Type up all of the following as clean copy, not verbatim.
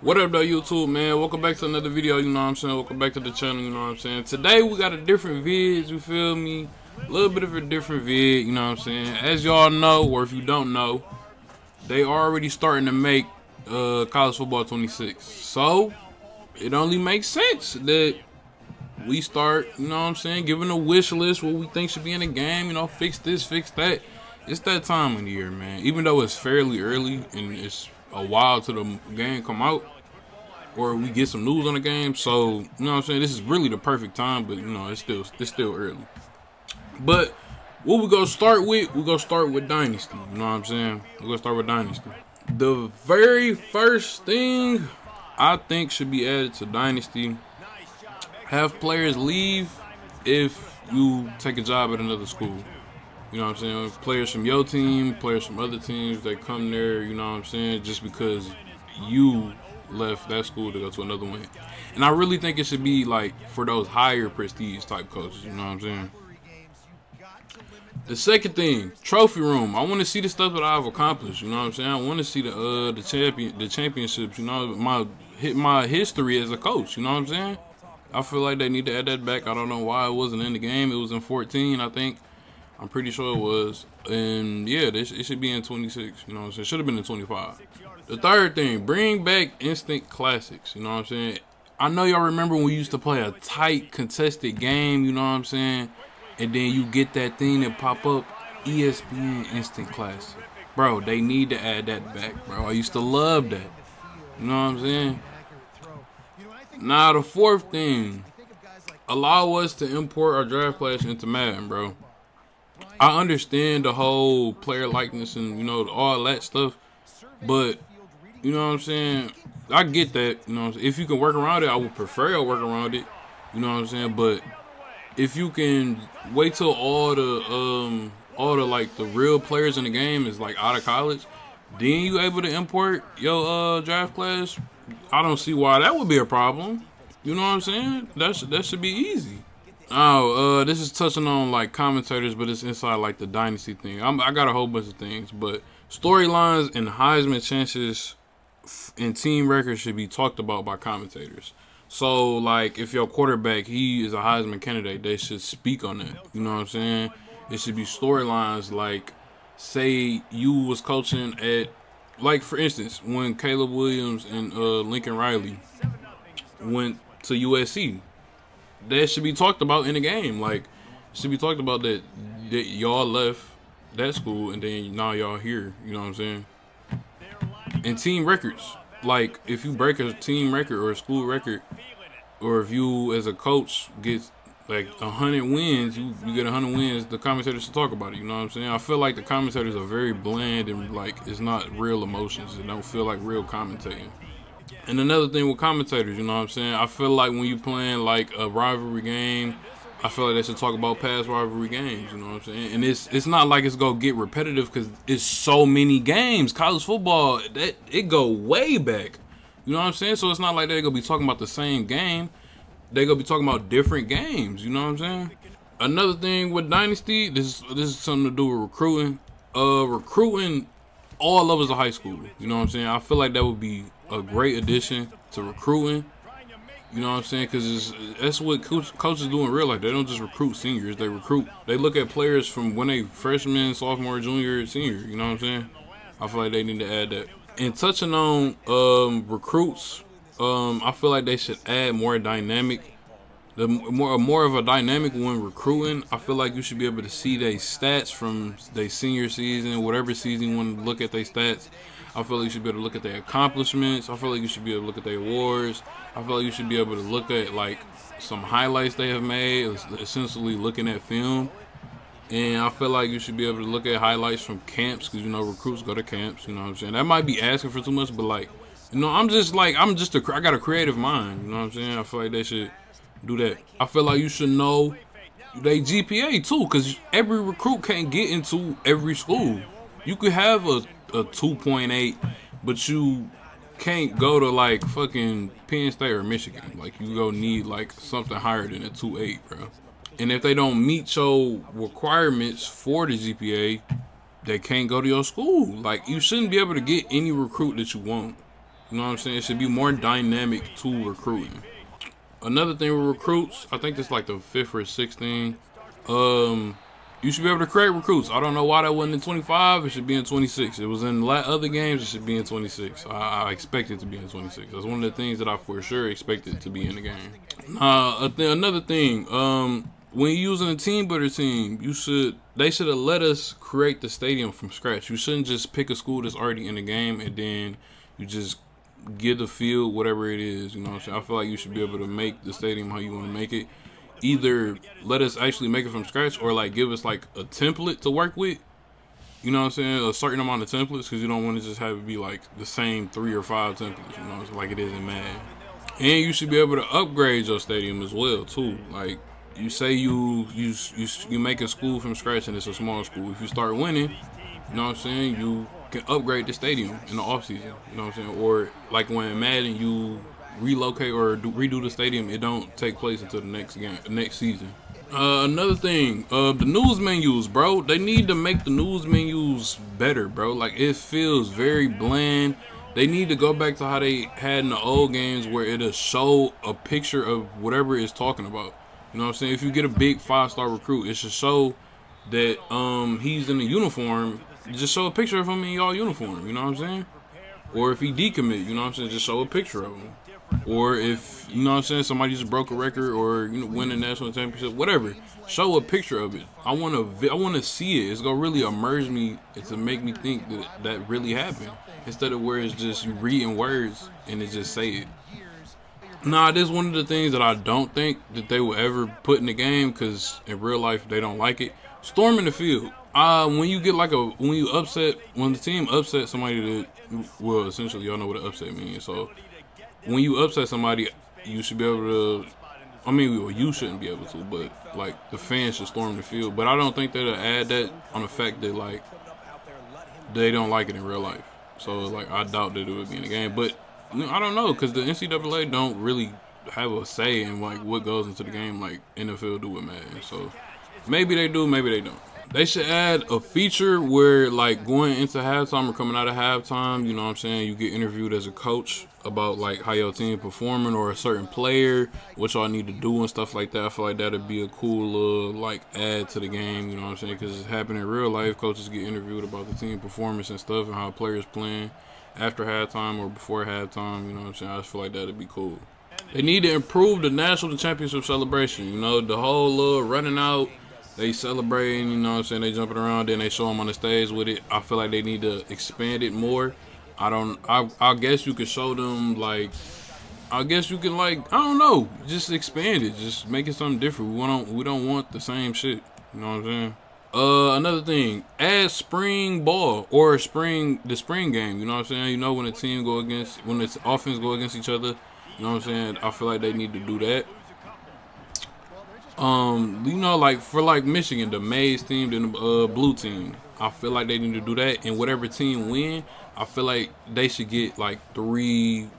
What up though, YouTube, man? Welcome back to another video, you know what I'm saying? Welcome back to the channel, you know what I'm saying? Today we got a different vid, you feel me? A little bit of a different vid, you know what I'm saying? As y'all know, or if you don't know, they already starting to make college football 26. So it only makes sense that we start, you know what I'm saying, giving a wish list what we think should be in the game, you know, fix this, fix that. It's that time of the year, man. Even though it's fairly early and it's a while till the game come out, or we get some news on the game. So, you know what I'm saying? This is really the perfect time, but you know, it's still early. But what we gonna start with? We gonna start with Dynasty. You know what I'm saying? We're gonna start with Dynasty. The very first thing I think should be added to Dynasty: have players leave if you take a job at another school. You know what I'm saying? Players from your team, players from other teams, they come there, you know what I'm saying, just because you left that school to go to another one. And I really think it should be like for those higher prestige type coaches, you know what I'm saying? The second thing, trophy room. I want to see the stuff that I've accomplished, you know what I'm saying? I want to see the championships, you know, my history as a coach, you know what I'm saying? I feel like they need to add that back. I don't know why it wasn't in the game. It was in 14, I think. I'm pretty sure it was. And yeah, it should be in 26. You know what I'm saying? It should have been in 25. The third thing, bring back instant classics. You know what I'm saying? I know y'all remember when we used to play a tight, contested game. You know what I'm saying? And then you get that thing that pop up, ESPN Instant Classic. Bro, they need to add that back, bro. I used to love that. You know what I'm saying? Now, the fourth thing, allow us to import our draft class into Madden, bro. I understand the whole player likeness and, you know, all that stuff, but, you know what I'm saying, I get that, you know what I'm saying? If you can work around it, I would prefer to work around it, you know what I'm saying, but if you can wait till all the like, the real players in the game is, like, out of college, then you able to import your draft class, I don't see why that would be a problem, you know what I'm saying? That should be easy. Oh, this is touching on like commentators, but it's inside like the dynasty thing. I got a whole bunch of things, but storylines and Heisman chances and team records should be talked about by commentators. So, like, if your quarterback, he is a Heisman candidate, they should speak on that. You know what I'm saying? It should be storylines like, say you was coaching at, like, for instance, when Caleb Williams and Lincoln Riley went to USC. That should be talked about in the game. Like, it should be talked about that y'all left that school and then now y'all here. You know what I'm saying? And team records. Like, if you break a team record or a school record, or if you as a coach get like 100 wins, you get 100 wins, the commentators should talk about it. You know what I'm saying? I feel like the commentators are very bland and like it's not real emotions. It don't feel like real commentating. And another thing with commentators, you know what I'm saying? I feel like when you playing like a rivalry game, I feel like they should talk about past rivalry games, you know what I'm saying? And it's not like it's gonna get repetitive because it's so many games. College football, it go way back. You know what I'm saying? So it's not like they're gonna be talking about the same game. They're gonna be talking about different games, you know what I'm saying? Another thing with Dynasty, this is something to do with recruiting. Recruiting all levels of high school. You know what I'm saying? I feel like that would be a great addition to recruiting. You know what I'm saying? Because that's what coaches do in real life. They don't just recruit seniors. They look at players from when they freshman, sophomore, junior, senior. You know what I'm saying? I feel like they need to add that. And touching on recruits, I feel like they should add more dynamic. More of a dynamic when recruiting. I feel like you should be able to see their stats from their senior season, whatever season you want to look at their stats. I feel like you should be able to look at their accomplishments. I feel like you should be able to look at their awards. I feel like you should be able to look at like some highlights they have made, essentially looking at film. And I feel like you should be able to look at highlights from camps because, you know, recruits go to camps. You know what I'm saying? That might be asking for too much, but like, you know, I got a creative mind. You know what I'm saying? I feel like they should do that. I feel like you should know they GPA too, because every recruit can't get into every school. You could have a 2.8, but you can't go to like fucking Penn State or Michigan. Like, you go need like something higher than a 2.8, bro. And if they don't meet your requirements for the GPA, they can't go to your school. Like, you shouldn't be able to get any recruit that you want. You know what I'm saying? It should be more dynamic to recruiting. Another thing with recruits, I think it's like the fifth or sixth thing. You should be able to create recruits. I don't know why that wasn't in 25. It should be in 26. It was in other games. It should be in 26. I expect it to be in 26. That's one of the things that I for sure expected to be in the game. Another thing. When you're using a team builder team, they should have let us create the stadium from scratch. You shouldn't just pick a school that's already in the game and then you just give the field whatever it is. You know what I'm saying? I feel like you should be able to make the stadium how you want to make it. Either let us actually make it from scratch or like give us like a template to work with. You know what I'm saying? A certain amount of templates, because you don't want to just have it be like the same 3 or 5 templates, you know, it's like it is in Madden. And you should be able to upgrade your stadium as well too. Like you say you make a school from scratch and it's a small school. If you start winning, you know what I'm saying, you can upgrade the stadium in the offseason. You know what I'm saying? Or like when in Madden you relocate or redo the stadium, it don't take place until the next season. Another thing, the news menus, bro. They need to make the news menus better, bro. Like it feels very bland. They need to go back to how they had in the old games where it'll show a picture of whatever it's talking about. You know what I'm saying? If you get a big 5-star recruit, it should show that he's in a uniform. Just show a picture of him in y'all uniform. You know what I'm saying? Or if he decommit, you know what I'm saying? Just show a picture of him. Or if, you know what I'm saying, somebody just broke a record or, you know, win a national championship, whatever. Show a picture of it. I want to see it. It's going to really immerse me. It's to make me think that really happened. Instead of where it's just you reading words and it just say it. Nah, this is one of the things that I don't think that they will ever put in the game because in real life they don't like it. Storming the field. When you get like when the team upsets somebody that, well, essentially y'all know what an upset means. So when you upset somebody, you should be able to. I mean, well, you shouldn't be able to, but like the fans should storm the field. But I don't think they'll add that on the fact that like they don't like it in real life. So like I doubt that it would be in the game. But I don't know because the NCAA don't really have a say in like what goes into the game like NFL do with Madden. So maybe they do, maybe they don't. They should add a feature where, like, going into halftime or coming out of halftime, you know what I'm saying, you get interviewed as a coach about, like, how your team performing or a certain player, what y'all need to do and stuff like that. I feel like that would be a cool, like, add to the game, you know what I'm saying, because it's happening in real life. Coaches get interviewed about the team performance and stuff and how players playing after halftime or before halftime, you know what I'm saying. I just feel like that would be cool. They need to improve the national championship celebration, you know, the whole running out. They celebrating, you know what I'm saying, they jumping around, then they show them on the stage with it. I feel like they need to expand it more. I guess you could show them, like, I guess you can, like, I don't know, just expand it. Just make it something different. We don't want the same shit, you know what I'm saying? Another thing, add spring ball or the spring game, you know what I'm saying? You know when the offense go against each other, you know what I'm saying? I feel like they need to do that. You know, like for like Michigan, the maize team and the blue team, I feel like they need to do that. And whatever team win, I feel like they should get like 3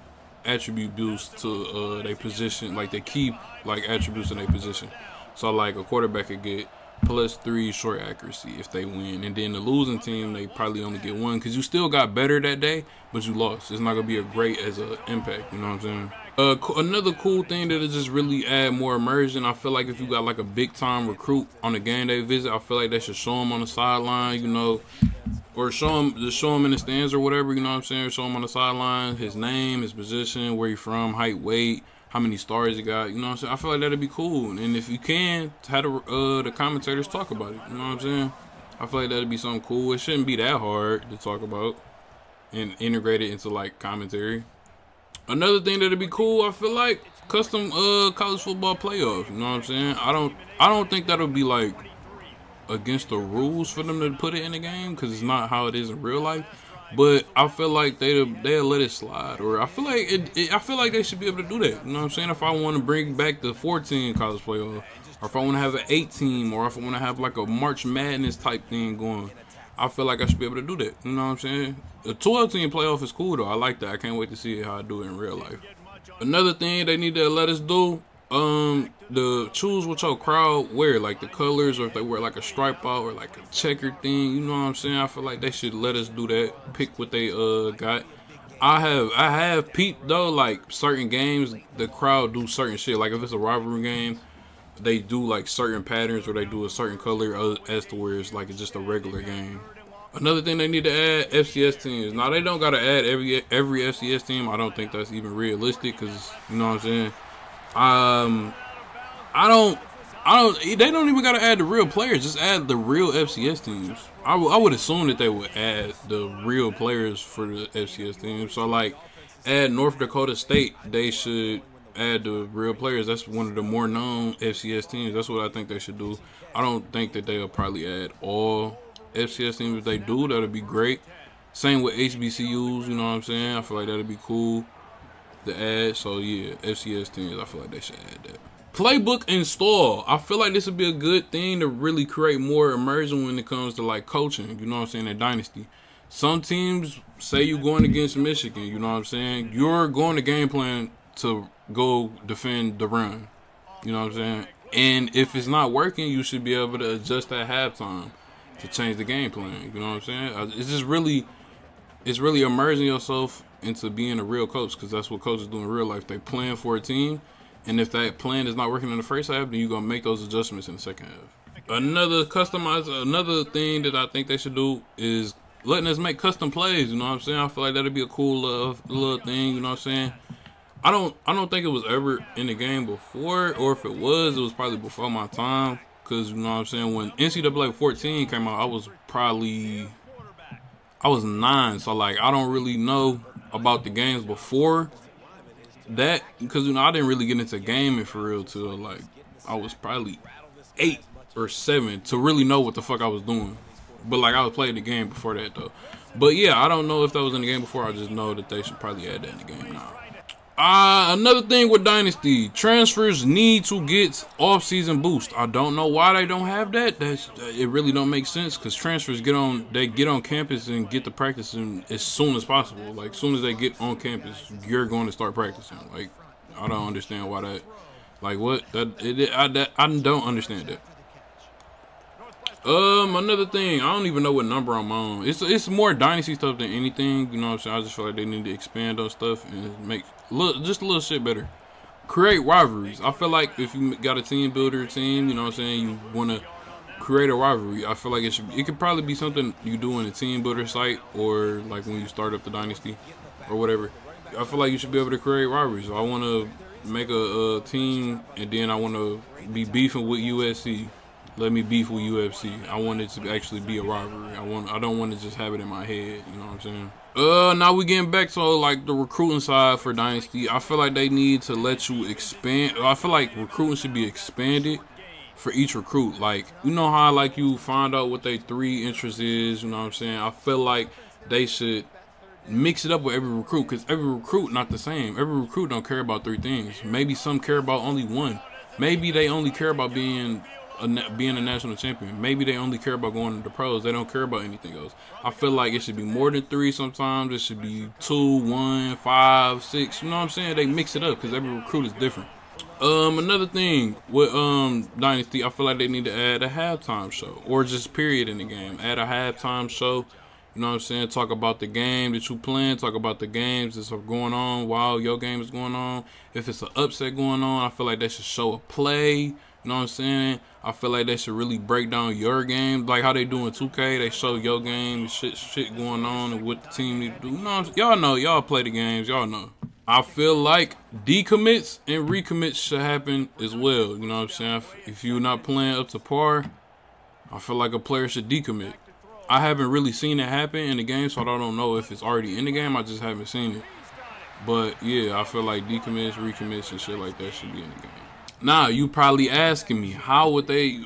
attribute boosts to their position, like they keep like attributes in their position. So like a quarterback could get +3 short accuracy if they win, and then the losing team they probably only get 1 because you still got better that day, but you lost. It's not gonna be a great as an impact. You know what I'm saying? Another cool thing that'll just really add more immersion. I feel like if you got like a big time recruit on a game day visit, I feel like they should show him on the sideline, you know, or show him in the stands or whatever. You know what I'm saying? Show him on the sideline, his name, his position, where he from, height, weight, how many stars he got. You know what I'm saying? I feel like that'd be cool. And if you can, have the commentators talk about it. You know what I'm saying? I feel like that'd be something cool. It shouldn't be that hard to talk about and integrate it into like commentary. Another thing that'd be cool, I feel like custom college football playoffs. You know what I'm saying? I don't think that'll be like against the rules for them to put it in the game because it's not how it is in real life. But I feel like they'll let it slide, or I feel like they should be able to do that. You know what I'm saying? If I want to bring back the 14 college playoff, or if I want to have an 8 team, or if I want to have like a March Madness type thing going, I feel like I should be able to do that. You know what I'm saying? The 12 team playoff is cool though. I like that. I can't wait to see how I do it in real life. Another thing they need to let us do, the choose what your crowd wear, like the colors, or if they wear like a stripe out or like a checkered thing. You know what I'm saying? I feel like they should let us do that. Pick what they got. I have peeped though, like certain games, the crowd do certain shit. Like if it's a rivalry game, they do like certain patterns or they do a certain color as to where it's like it's just a regular game. Another thing they need to add FCS teams. Now they don't gotta add every FCS team. I don't think that's even realistic because you know what I'm saying. Um, I don't. They don't even gotta add the real players. Just add the real FCS teams. I would assume that they would add the real players for the FCS teams. So like, add North Dakota State. They should add the real players. That's one of the more known FCS teams. That's what I think they should do. I don't think that they'll probably add all FCS teams. If they do, that'd be great. Same with HBCUs. You know what I'm saying? I feel like that'd be cool to add. So yeah, FCS teams. I feel like they should add that. Playbook install. I feel like this would be a good thing to really create more immersion when it comes to like coaching. You know what I'm saying? In Dynasty. Some teams say you're going against Michigan. You know what I'm saying? You're going to game plan to go defend the run. You know what I'm saying? And if it's not working, you should be able to adjust at halftime to change the game plan. You know what I'm saying? It's really immersing yourself into being a real coach because that's what coaches do in real life. They plan for a team. And if that plan is not working in the first half, then you're going to make those adjustments in the second half. Another thing that I think they should do is letting us make custom plays. You know what I'm saying? I feel like that'd be a cool little thing. You know what I'm saying? I don't think it was ever in the game before, or if it was probably before my time. Because, you know what I'm saying, when NCAA 14 came out, I was 9. So, like, I don't really know about the games before that, because you know I didn't really get into gaming for real till like I was probably 8 or 7 to really know what the fuck I was doing. But like I was playing the game before that though. But yeah, I don't know if that was in the game before. I just know that they should probably add that in the game now. Another thing with Dynasty, transfers need to get off-season boost. I don't know why they don't have that. It really don't make sense because transfers get on campus and get to practicing as soon as possible. Like as soon as they get on campus, you're going to start practicing. Like I don't understand why that. Like what I don't understand that. Another thing, I don't even know what number I'm on. It's more Dynasty stuff than anything. You know what I'm saying? I just feel like they need to expand on stuff and make just a little shit better. Create rivalries. I feel like if you got a team builder team, you know what I'm saying, you want to create a rivalry. I feel like it could probably be something you do in a team builder site or like when you start up the Dynasty or whatever. I feel like you should be able to create rivalries. I want to make a team and then I want to be beefing with USC. Let me beef with UFC. I want it to actually be a rivalry. I don't want to just have it in my head. You know what I'm saying? Now we getting back to like the recruiting side for Dynasty. I feel like they need to let you expand. I feel like recruiting should be expanded for each recruit. Like you know how like you find out what their 3 interests is. You know what I'm saying? I feel like they should mix it up with every recruit because every recruit not the same. Every recruit don't care about 3 things. Maybe some care about only one. Maybe they only care about being a national champion. Maybe they only care about going to the pros. They don't care about anything else. I feel like it should be more than 3 sometimes. It should be 2, 1, 5, 6. You know what I'm saying? They mix it up because every recruit is different. Another thing with Dynasty, I feel like they need to add a halftime show or just period in the game. Add a halftime show. You know what I'm saying? Talk about the game that you playing. Talk about the games that's going on while your game is going on. If it's an upset going on, I feel like they should show a play. You know what I'm saying? I feel like they should really break down your game, like how they do in 2K. They show your game, shit going on, and what the team need to do. You know, y'all know, y'all play the games, y'all know. I feel like decommits and recommits should happen as well. You know what I'm saying? If you're not playing up to par, I feel like a player should decommit. I haven't really seen it happen in the game, so I don't know if it's already in the game. I just haven't seen it. But yeah, I feel like decommits, recommits, and shit like that should be in the game. Now you probably asking me how would they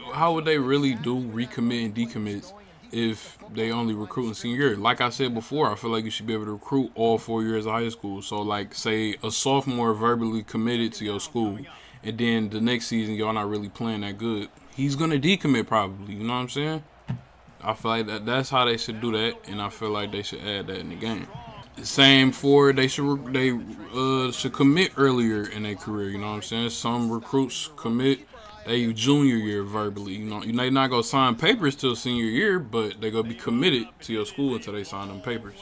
really do recommit and decommits if they only recruit in senior year? Like I said before, I feel like you should be able to recruit all 4 years of high school. So like say a sophomore verbally committed to your school, and then the next season y'all not really playing that good. He's gonna decommit probably. You know what I'm saying? I feel like that's how they should do that, and I feel like they should add that in the game. Same for they should commit earlier in their career. You know what I'm saying? Some recruits commit they junior year verbally. You know, they not gonna sign papers till senior year, but they gonna be committed to your school until they sign them papers.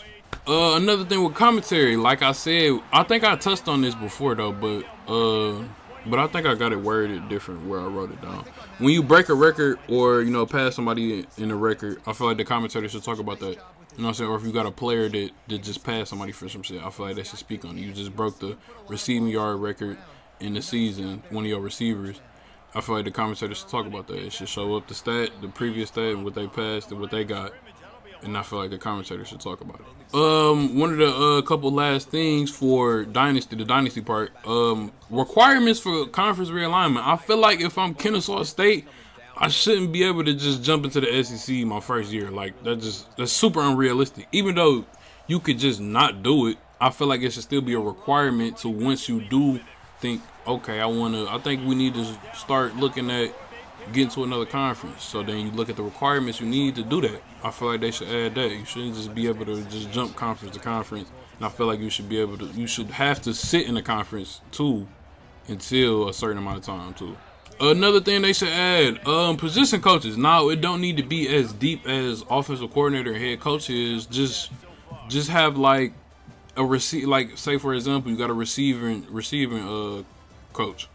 Another thing with commentary, like I said, I think I touched on this before though, but I think I got it worded different where I wrote it down. When you break a record or pass somebody in a record, I feel like the commentator should talk about that. You know what I'm saying? Or if you got a player that just passed somebody for some shit, I feel like they should speak on it. You just broke the receiving yard record in the season, one of your receivers. I feel like the commentator should talk about that. It should show up the previous stat, and what they passed and what they got. And I feel like the commentator should talk about it. One of the couple last things for the dynasty part, requirements for conference realignment. I feel like if I'm Kennesaw State, I shouldn't be able to just jump into the SEC my first year. Like that's super unrealistic. Even though you could just not do it, I feel like it should still be a requirement to once you do think, okay, I think we need to start looking at getting to another conference. So then you look at the requirements you need to do that. I feel like they should add that. You shouldn't just be able to just jump conference to conference. And I feel like you should have to sit in the conference too until a certain amount of time too. Another thing they should add, position coaches. Now it don't need to be as deep as offensive coordinator and head coach is. Just have like say for example, you got a receiving coach.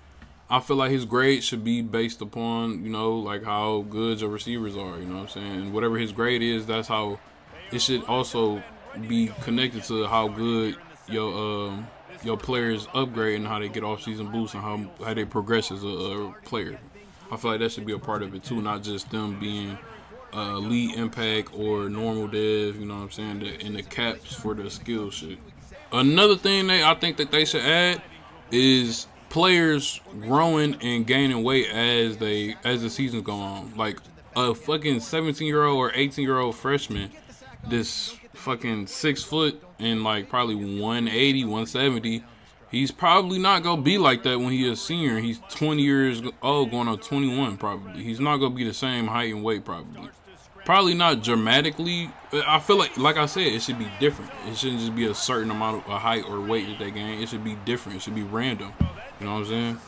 I feel like his grade should be based upon, like how good your receivers are, you know what I'm saying? And whatever his grade is, that's how it should also be connected to how good your players upgrade and how they get off-season boosts and how they progress as a player. I feel like that should be a part of it too, not just them being lead impact or normal dev, you know what I'm saying, and the caps for the skill shit. Another thing I think that they should add is players growing and gaining weight as the seasons go on. Like a fucking 17-year-old or 18-year-old freshman, this fucking 6 foot and like probably 180, 170. He's probably not gonna be like that when he is a senior. He's 20 years old, going on 21 probably. He's not gonna be the same height and weight probably. Probably not dramatically. I feel like I said, it should be different. It shouldn't just be a certain amount of height or weight that they gain. It should be different. It should be random. You know what I'm saying?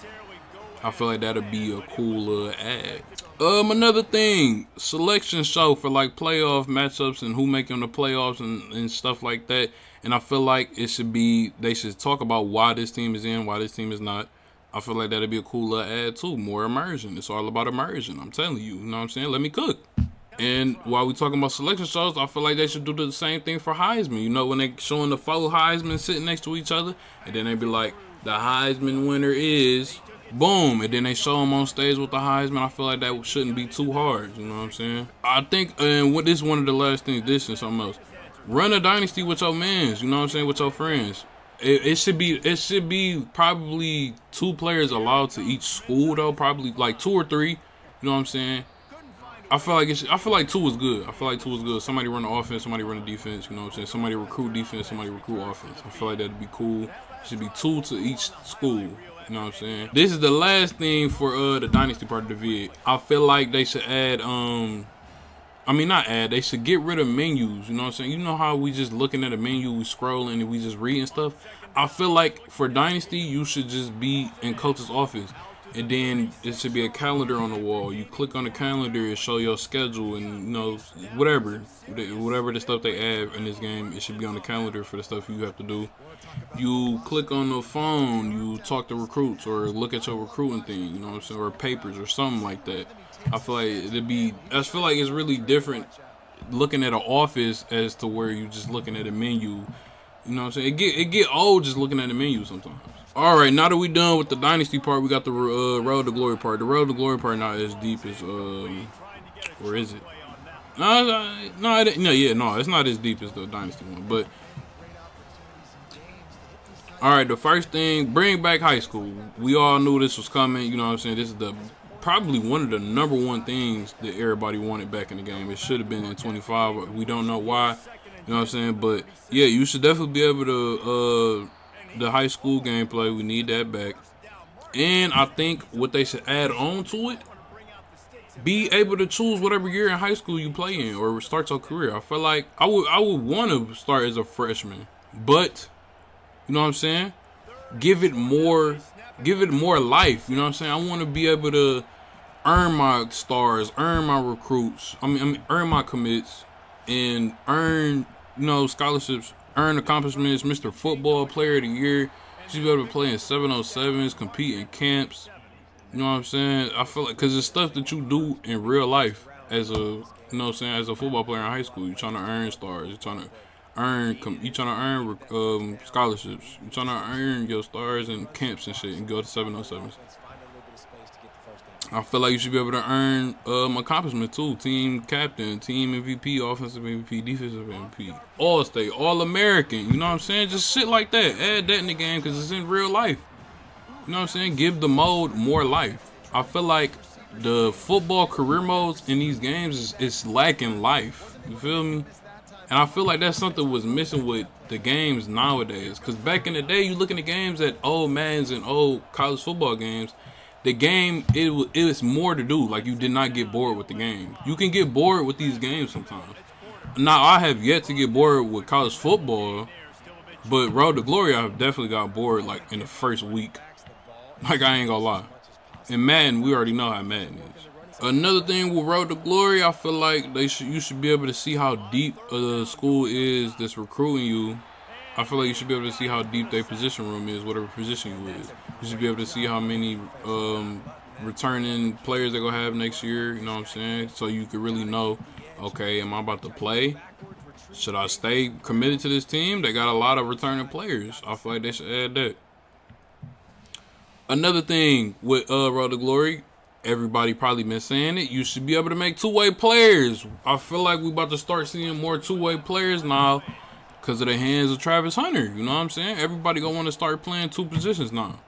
I feel like that'd be a cool ad. Another thing, selection show for like playoff matchups and who making the playoffs and stuff like that. And I feel like they should talk about why this team is in, why this team is not. I feel like that'd be a cool ad too. More immersion. It's all about immersion. I'm telling you. You know what I'm saying? Let me cook. And while we talking about selection shows, I feel like they should do the same thing for Heisman. When they showing the 4 Heisman sitting next to each other, and then they be like, the Heisman winner is boom, and then they show them on stage with the Heisman. I feel like that shouldn't be too hard. You know what I'm saying? I think, and what is one of the last things, this and something else. Run a dynasty with your mans. You know what I'm saying? With your friends. It should be probably 2 players allowed to each school though. Probably like 2 or 3. You know what I'm saying? I feel like 2 is good. I feel like 2 is good. Somebody run the offense, somebody run the defense. You know what I'm saying? Somebody recruit defense, somebody recruit offense. I feel like that'd be cool. It should be 2 to each school. You know what I'm saying? This is the last thing for the dynasty part of the vid. I feel like they should add they should get rid of menus. You know what I'm saying? You know how we just looking at a menu, we scrolling and we just reading stuff? I feel like for dynasty, you should just be in coach's office. And then it should be a calendar on the wall. You click on the calendar and show your schedule and, whatever the stuff they add in this game, it should be on the calendar for the stuff you have to do. You click on the phone, you talk to recruits or look at your recruiting thing, you know what I'm saying, or papers or something like that. I feel like it's really different looking at an office as to where you just looking at a menu. You know what I'm saying? It get old just looking at the menu sometimes. All right, now that we done with the dynasty part, we got the road to glory part. The road to glory part not as deep as or is it? No, it's not as deep as the dynasty one. But all right, the first thing, bring back high school. We all knew this was coming. You know what I'm saying? This is probably one of the number one things that everybody wanted back in the game. It should have been in 25. But we don't know why. You know what I'm saying? But yeah, you should definitely be able to. The high school gameplay, we need that back. And I think what they should add on to it, be able to choose whatever year in high school you play in or start your career. I feel like I would want to start as a freshman, but you know what I'm saying? Give it more life. You know what I'm saying? I want to be able to earn my stars, earn my recruits. Earn my commits and earn scholarships earn accomplishments, Mr. Football Player of the Year. You should be able to play in 707s, compete in camps. You know what I'm saying? I feel like, because it's stuff that you do in real life as a, you know what I'm saying, as a football player in high school. You're trying to earn stars. You're trying to earn scholarships. You're trying to earn your stars in camps and shit and go to 707s. I feel like you should be able to earn accomplishment too. Team captain, team MVP, offensive MVP, defensive MVP, All-State, All-American. You know what I'm saying? Just shit like that. Add that in the game because it's in real life. You know what I'm saying? Give the mode more life. I feel like the football career modes in these games is lacking life. You feel me? And I feel like that's something was missing with the games nowadays. Because back in the day, you look in the games at old Maddens and old college football games, the game, it was more to do. Like, you did not get bored with the game. You can get bored with these games sometimes. Now, I have yet to get bored with college football, but Road to Glory, I've definitely got bored, like, in the first week. Like, I ain't gonna lie. And Madden, we already know how Madden is. Another thing with Road to Glory, I feel like you should be able to see how deep a school is that's recruiting you. I feel like you should be able to see how deep their position room is, whatever position you is. You should be able to see how many returning players they're going to have next year, you know what I'm saying? So you could really know, okay, am I about to play? Should I stay committed to this team? They got a lot of returning players. I feel like they should add that. Another thing with Road to Glory, everybody probably been saying it, you should be able to make two-way players. I feel like we about to start seeing more two-way players now because of the hands of Travis Hunter. You know what I'm saying? Everybody gonna want to start playing two positions now.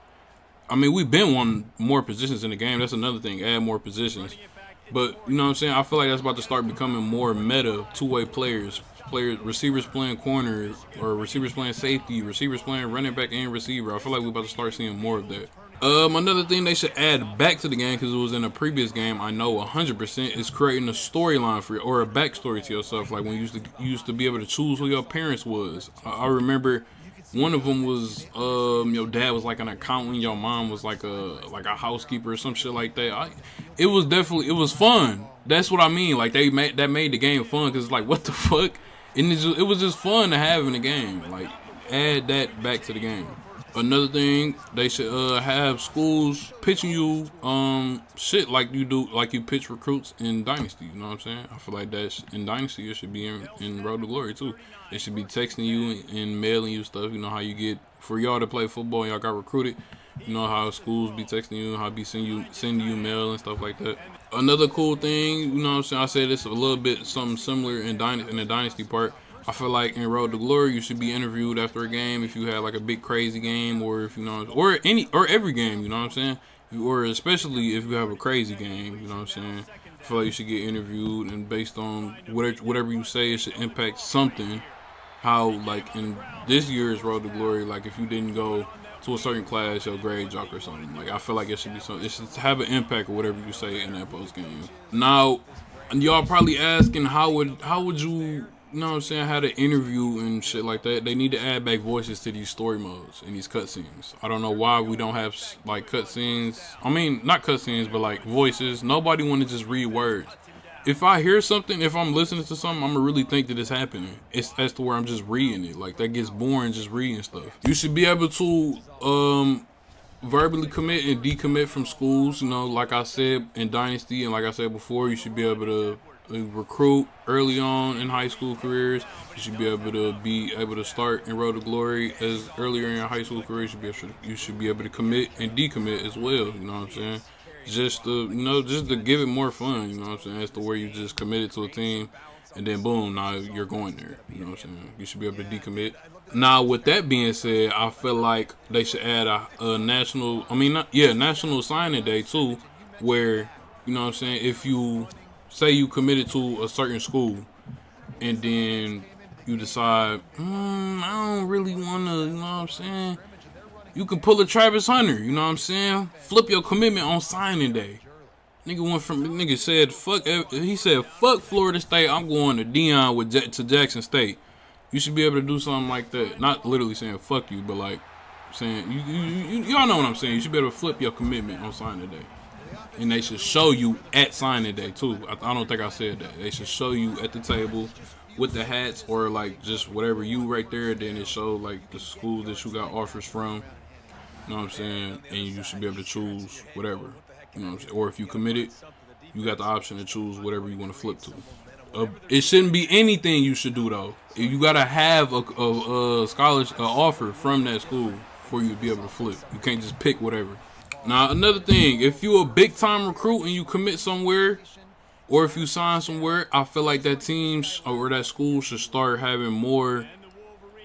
I mean, we've been wanting more positions in the game. That's another thing. Add more positions. But, you know what I'm saying? I feel like that's about to start becoming more meta two-way players. Receivers playing corner, or receivers playing safety, receivers playing running back and receiver. I feel like we're about to start seeing more of that. Another thing they should add back to the game, because it was in a previous game, I know 100%, is creating a storyline for you, or a backstory to yourself. Like when you used to be able to choose who your parents was. I remember one of them was your dad was like an accountant, your mom was like a housekeeper or some shit like that. It was fun. That's what I mean. Like that made the game fun, because it's like, what the fuck? And it was just fun to have in the game. Like, add that back to the game. Another thing, they should have schools pitching you shit like you do, like you pitch recruits in Dynasty. You know what I'm saying? I feel like that's in Dynasty. It should be in Road to Glory too. They should be texting you and mailing you stuff. You know how you get, for y'all to play football, y'all got recruited. You know how schools be texting you, how be sending you mail and stuff like that. Another cool thing, you know what I'm saying? I said this a little bit something similar in the Dynasty part. I feel like in Road to Glory, you should be interviewed after a game if you had like a big crazy game, or if you know, or every game, you know what I'm saying, or especially if you have a crazy game, you know what I'm saying. I feel like you should get interviewed, and based on whatever you say, it should impact something. How, like in this year's Road to Glory, like if you didn't go to a certain class, your grade dropped or something. Like I feel like it should be something. It should have an impact of whatever you say in that post game. Now, y'all probably asking how would you? You know what I'm saying, how to interview and shit like that. They need to add back voices to these story modes and these cutscenes. I don't know why we don't have like cutscenes. I mean, not cutscenes, but like voices. Nobody want to just read words. If I hear something, if I'm listening to something, I'm gonna really think that it's happening. It's as to where I'm just reading it. Like that gets boring just reading stuff. You should be able to verbally commit and decommit from schools. You know, like I said in Dynasty, and like I said before, you should be able to recruit early on in high school careers. You should be able to start in Road to Glory as earlier in your high school career. You should be able to commit and decommit as well. You know what I'm saying? Just to give it more fun. You know what I'm saying? As to where you just committed to a team, and then boom, now you're going there. You know what I'm saying? You should be able to decommit. Now, with that being said, I feel like they should add a national signing day too, where, you know what I'm saying, if you say you committed to a certain school, and then you decide, I don't really want to, you know what I'm saying? You can pull a Travis Hunter, you know what I'm saying? Flip your commitment on signing day. Nigga said, fuck Florida State, I'm going to Dion to Jackson State. You should be able to do something like that. Not literally saying fuck you, but like saying, y'all know what I'm saying. You should be able to flip your commitment on signing day. And they should show you at signing day too. I don't think I said that. They should show you at the table with the hats, or like just whatever you right there. Then it showed like the school that you got offers from. You know what I'm saying? And you should be able to choose whatever. You know what I'm saying? Or if you committed, you got the option to choose whatever you want to flip to. It shouldn't be anything you should do though. You gotta have a scholarship, offer from that school for you to be able to flip. You can't just pick whatever. Now another thing, if you a big time recruit and you commit somewhere, or if you sign somewhere, I feel like that team or that school should start having more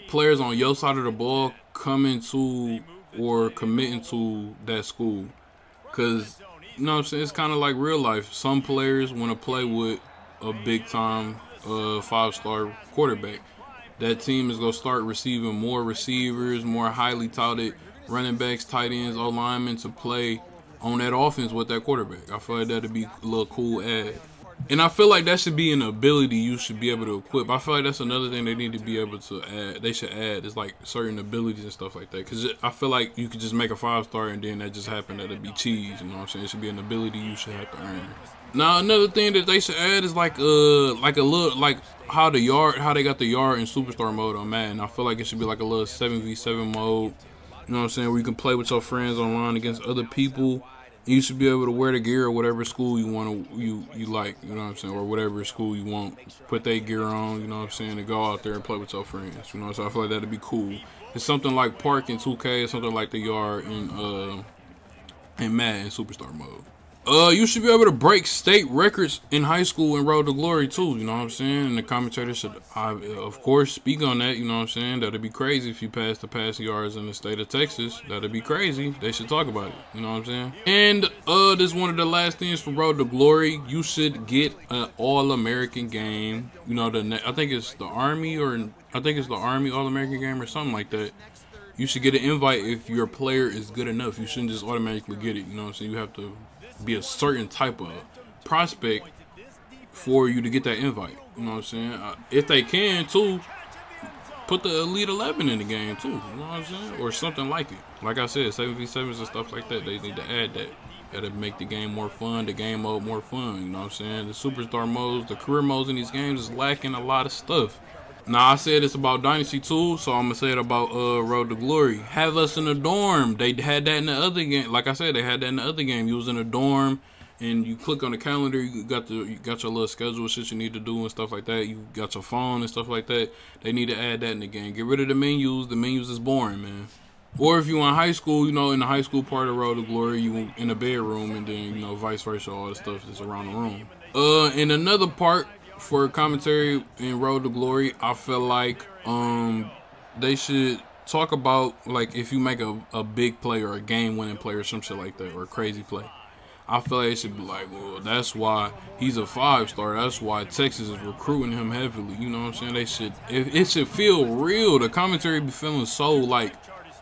players on your side of the ball coming to or committing to that school. Cause you know what I'm saying, it's kind of like real life. Some players want to play with a big time 5-star quarterback. That team is gonna start receiving more receivers, more highly touted running backs, tight ends, O linemen to play on that offense with that quarterback. I feel like that'd be a little cool ad. And I feel like that should be an ability you should be able to equip. I feel like that's another thing they need to be able to add. They should add is like certain abilities and stuff like that. Because I feel like you could just make a 5-star and then that just happened. That'd be cheese. You know what I'm saying? It should be an ability you should have to earn. Now another thing that they should add is like a little like how they got the yard in superstar mode on Madden. I feel like it should be like a little 7v7 mode. You know what I'm saying? Where you can play with your friends online against other people. You should be able to wear the gear or whatever school you want to you like, you know what I'm saying, or whatever school you want. Put that gear on, you know what I'm saying, and go out there and play with your friends. You know, so I feel like that'd be cool. It's something like Park in 2K, something like the yard in Madden Superstar mode. You should be able to break state records in high school and Road to Glory too, you know what I'm saying? And the commentators should, of course, speak on that, you know what I'm saying? That'd be crazy if you pass the passing yards in the state of Texas. That'd be crazy. They should talk about it, you know what I'm saying? And this is one of the last things for Road to Glory. You should get an All-American game. You know, I think it's the Army All-American game or something like that. You should get an invite if your player is good enough. You shouldn't just automatically get it, you know what I'm saying? You have to be a certain type of prospect for you to get that invite. You know what I'm saying? If they can too, put the Elite 11 in the game too. You know what I'm saying? Or something like it. Like I said, 7v7s and stuff like that. They need to add that. That'll make the game more fun, the game mode more fun. You know what I'm saying? The superstar modes, the career modes in these games is lacking a lot of stuff. Now I said it's about Dynasty 2, so I'm gonna say it about Road to Glory. Have us in a dorm. They had that in the other game. Like I said, they had that in the other game. You was in a dorm and you click on the calendar, you got your little schedule, shit you need to do and stuff like that. You got your phone and stuff like that. They need to add that in the game. Get rid of the menus. The menus is boring, man. Or if you in high school, you know, in the high school part of Road to Glory, you in a bedroom, and then, you know, vice versa, all the stuff that's around the room. In another part for commentary in Road to Glory, I feel like they should talk about, like, if you make a big play or a game-winning play or some shit like that, or a crazy play. I feel like it should be like, well, that's why he's a 5-star. That's why Texas is recruiting him heavily. You know what I'm saying? It should feel real. The commentary be feeling so, like,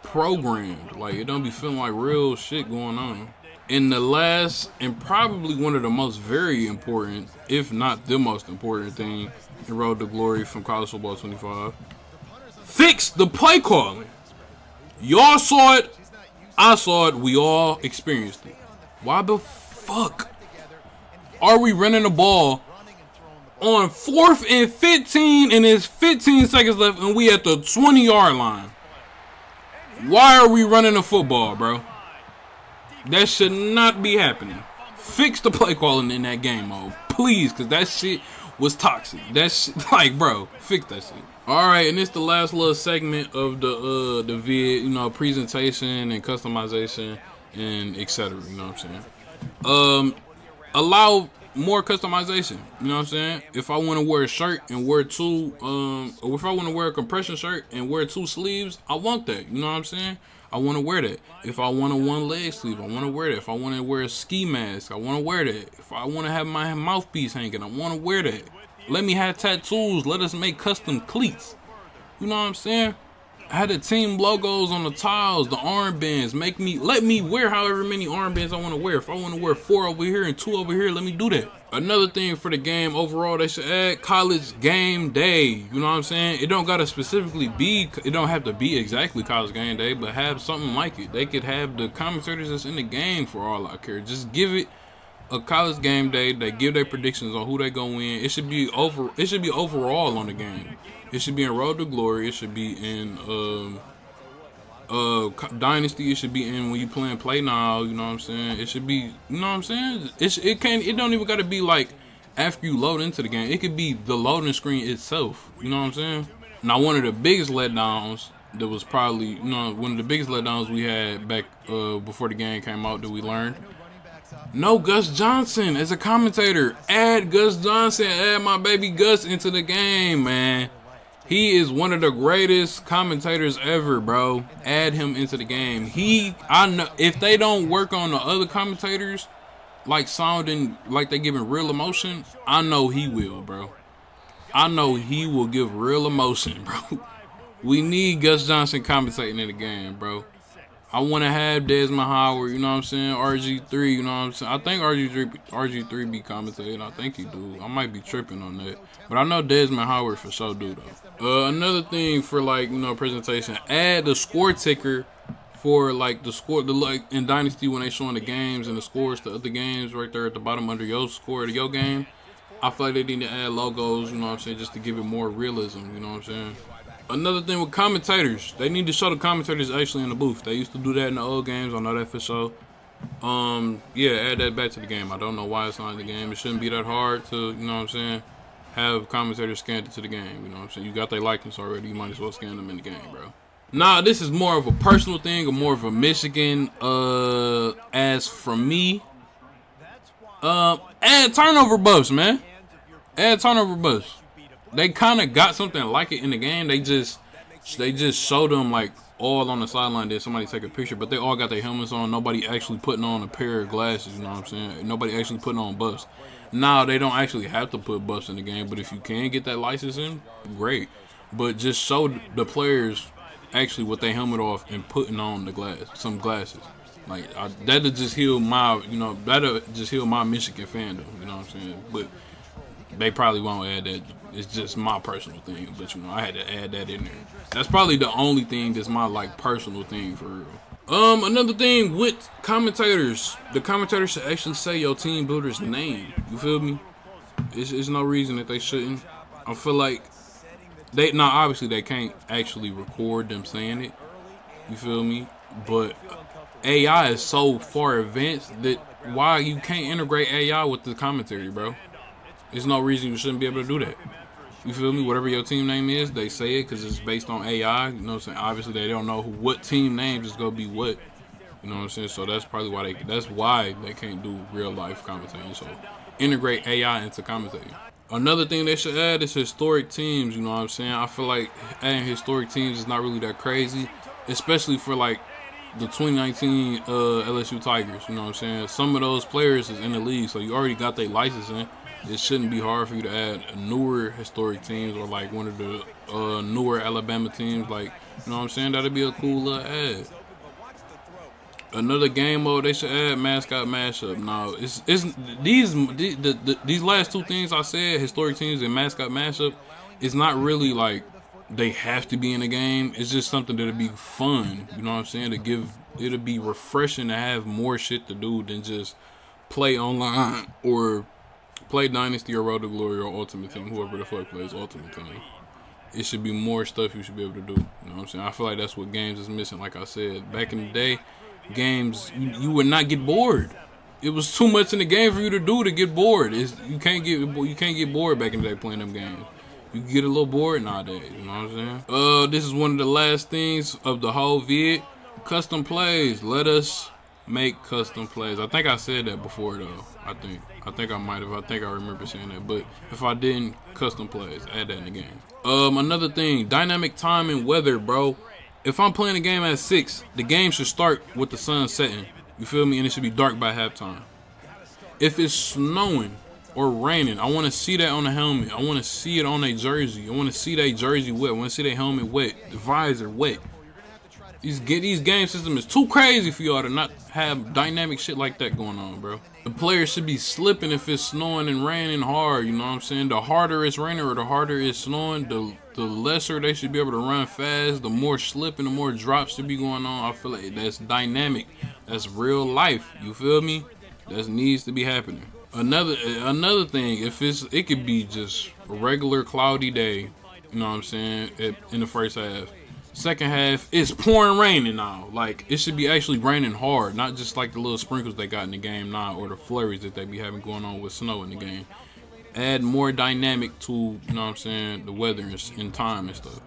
programmed. Like, it don't be feeling like real shit going on. And the last, and probably one of the most very important, if not the most important thing in Road to Glory from College Football 25, fix the play calling. Y'all saw it. I saw it. We all experienced it. Why the fuck are we running the ball on 4th and 15 and there's 15 seconds left and we at the 20-yard line? Why are we running the football, bro? That should not be happening. Fix the play calling in that game mode, please, because that shit was toxic. That shit, like, bro, fix that shit. All right, and it's the last little segment of the vid, you know, presentation and customization and etc. You know what I'm saying? Allow more customization. You know what I'm saying? If I want to wear a shirt and wear two, or if I want to wear a compression shirt and wear 2 sleeves, I want that. You know what I'm saying? I want to wear that. If I want a 1-leg sleeve, I want to wear that. If I want to wear a ski mask, I want to wear that. If I want to have my mouthpiece hanging, I want to wear that. Let me have tattoos. Let us make custom cleats. You know what I'm saying? I had the team logos on the tiles, the armbands. Let me wear however many armbands I want to wear. If I want to wear 4 over here and 2 over here, let me do that. Another thing for the game overall, they should add college game day. You know what I'm saying? It don't gotta specifically be. It don't have to be exactly college game day, but have something like it. They could have the commentators that's in the game for all I care. Just give it a college game day. They give their predictions on who they gonna win. It should be overall on the game. It should be in Road to Glory. It should be in Dynasty. It should be in when you playing Play Now. You know what I'm saying? It should be. You know what I'm saying? It don't even gotta be like after you load into the game. It could be the loading screen itself. You know what I'm saying? Now, one of the biggest letdowns that was probably, one of the biggest letdowns we had back before the game came out that we learned. No Gus Johnson as a commentator. Add Gus Johnson. Add my baby Gus into the game, man. He is one of the greatest commentators ever, bro. Add him into the game. I know if they don't work on the other commentators, like sounding like they giving real emotion, I know he will, bro. I know he will give real emotion, bro. We need Gus Johnson commentating in the game, bro. I want to have Desmond Howard, you know what I'm saying? RG3, you know what I'm saying? I think RG3 be commentating. I think he do. I might be tripping on that. But I know Desmond Howard for sure do, though. Another thing for, like, presentation, add the score ticker for, like, in Dynasty when they showing the games and the scores to other games right there at the bottom under your score to your game. I feel like they need to add logos, you know what I'm saying, just to give it more realism, you know what I'm saying? Another thing with commentators, they need to show the commentators actually in the booth. They used to do that in the old games, I know that for sure. Yeah, add that back to the game. I don't know why it's not in the game. It shouldn't be that hard to, you know what I'm saying, have commentators scanned into the game, you know what I'm saying? You got their likeness already, you might as well scan them in the game, bro. Nah, this is more of a personal thing, or more of a Michigan, as for me. Add turnover buffs, man. Add turnover buffs. They kind of got something like it in the game. They just showed them like all on the sideline. Did somebody take a picture? But they all got their helmets on. Nobody actually putting on a pair of glasses. You know what I'm saying? Nobody actually putting on buffs. Now they don't actually have to put buffs in the game. But if you can get that license in, great. But just show the players actually with their helmet off and putting on some glasses. Like that'll just heal my, that'll just heal my Michigan fandom. You know what I'm saying? But they probably won't add that. It's just my personal thing, but I had to add that in there. That's probably the only thing that's my like personal thing for real. Another thing with commentators, the commentators should actually say your team builder's name. You feel me? It's no reason that they shouldn't. I feel like obviously they can't actually record them saying it. You feel me? But AI is so far advanced that why you can't integrate AI with the commentary, bro? There's no reason you shouldn't be able to do that. You feel me? Whatever your team name is, they say it because it's based on AI. You know what I'm saying? Obviously, they don't know what team names is going to be what. You know what I'm saying? So that's probably why they can't do real life commentating. So integrate AI into commentating. Another thing they should add is historic teams. You know what I'm saying? I feel like adding historic teams is not really that crazy, especially for like the 2019 LSU Tigers. You know what I'm saying? Some of those players is in the league, so you already got their license in. It shouldn't be hard for you to add newer historic teams or like one of the newer Alabama teams. Like, you know what I'm saying? That'd be a cool little ad. Another game mode they should add, mascot mashup. Now, these last two things I said, historic teams and mascot mashup, it's not really like they have to be in the game. It's just something that'll be fun. You know what I'm saying? It'll be refreshing to have more shit to do than just play online or play Dynasty or Road to Glory or Ultimate Team, whoever the fuck plays Ultimate Team. It should be more stuff you should be able to do. You know what I'm saying? I feel like that's what games is missing. Like I said, back in the day, games, you would not get bored. It was too much in the game for you to do to get bored. You can't get bored back in the day playing them games. You can get a little bored nowadays. You know what I'm saying? This is one of the last things of the whole vid. Custom plays. Let us make custom plays. I think I said that before though. I think I might have. I think I remember saying that. But if I didn't, custom plays. Add that in the game. Another thing, dynamic time and weather, bro. If I'm playing a game at 6, the game should start with the sun setting. You feel me? And it should be dark by halftime. If it's snowing or raining, I want to see that on the helmet. I want to see it on their jersey. I want to see their jersey wet. I want to see their helmet wet. The visor wet. These game system is too crazy for y'all to not have dynamic shit like that going on, bro. The players should be slipping if it's snowing and raining hard, you know what I'm saying? The harder it's raining or the harder it's snowing, the lesser they should be able to run fast. The more slipping, the more drops should be going on. I feel like that's dynamic. That's real life, you feel me? That needs to be happening. Another thing, if it could be just a regular cloudy day, you know what I'm saying, in the first half. Second half, it's pouring raining now. Like, it should be actually raining hard, not just like the little sprinkles they got in the game now or the flurries that they be having going on with snow in the game. Add more dynamic to, you know what I'm saying, the weather and time and stuff.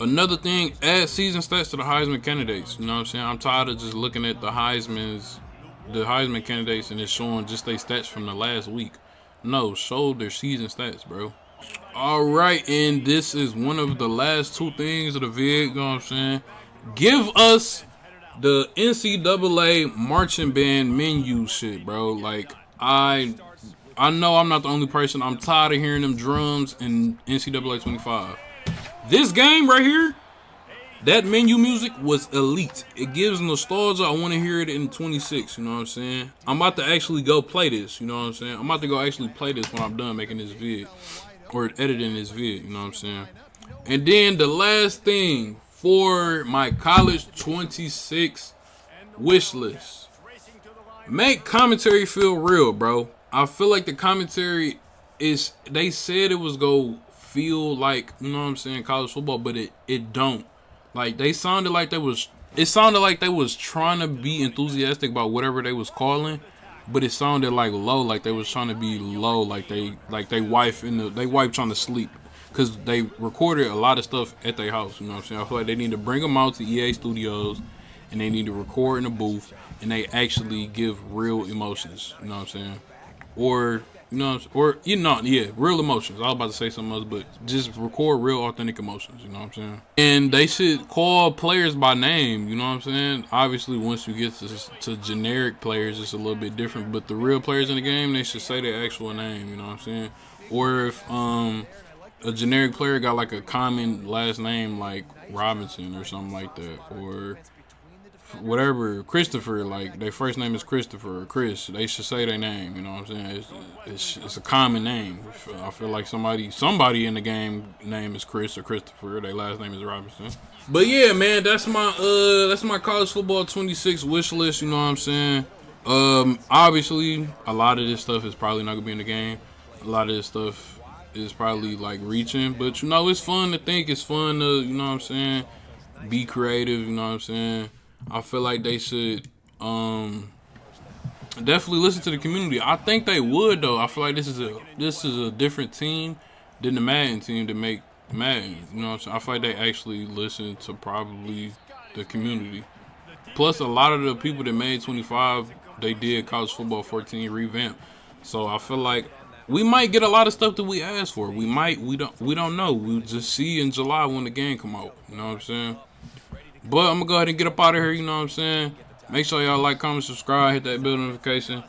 Another thing, add season stats to the Heisman candidates. You know what I'm saying? I'm tired of just looking at the Heisman candidates and it's showing just their stats from the last week. No, show their season stats, bro. Alright, and this is one of the last two things of the vid, you know what I'm saying? Give us the NCAA marching band menu shit, bro. Like, I know I'm not the only person. I'm tired of hearing them drums in NCAA 25. This game right here, that menu music was elite. It gives nostalgia. I want to hear it in 26, you know what I'm saying? I'm about to actually go play this, you know what I'm saying? I'm about to go actually play this when I'm done making this vid. Or editing this vid, you know what I'm saying? And then the last thing for my college 26 wish list. Make commentary feel real, bro. I feel like the commentary is, they said it was go feel like, you know what I'm saying, college football, but it don't. Like, it sounded like they was trying to be enthusiastic about whatever they was calling, but it sounded like low, like they was trying to be low, like they wife trying to sleep, because they recorded a lot of stuff at their house, you know what I'm saying? I feel like they need to bring them out to EA Studios, and they need to record in the booth, and they actually give real emotions, you know what I'm saying? Or, real emotions. I was about to say something else, but just record real authentic emotions, you know what I'm saying? And they should call players by name, you know what I'm saying? Obviously, once you get to generic players, it's a little bit different, but the real players in the game, they should say their actual name, you know what I'm saying? Or if a generic player got like a common last name like Robinson or something like that, or whatever, Christopher, like their first name is Christopher or Chris, they should say their name, you know what I'm saying? It's a common name. I feel like somebody in the game name is Chris or Christopher, their last name is Robinson. But yeah, man, that's my college football 26 wish list, you know what I'm saying? Obviously a lot of this stuff is probably not gonna be in the game. A lot of this stuff is probably like reaching, but you know, it's fun to think, it's fun to, you know what I'm saying, be creative, you know what I'm saying? I feel like they should definitely listen to the community. I think they would, though. I feel like this is a different team than the Madden team to make Madden. You know what I'm saying? I feel like they actually listen to probably the community. Plus, a lot of the people that made 25, they did college football 14 revamp. So I feel like we might get a lot of stuff that we asked for. We don't know. We'll just see in July when the game come out. You know what I'm saying? But I'm going to go ahead and get up out of here, you know what I'm saying? Make sure y'all like, comment, subscribe, hit that bell notification.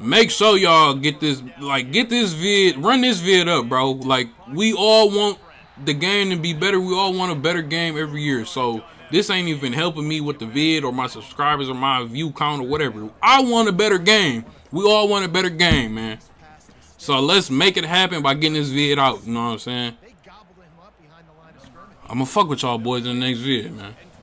Make sure y'all get this vid, run this vid up, bro. Like, we all want the game to be better. We all want a better game every year. So, this ain't even helping me with the vid or my subscribers or my view count or whatever. I want a better game. We all want a better game, man. So, let's make it happen by getting this vid out, you know what I'm saying? I'm going to fuck with y'all boys in the next vid, man.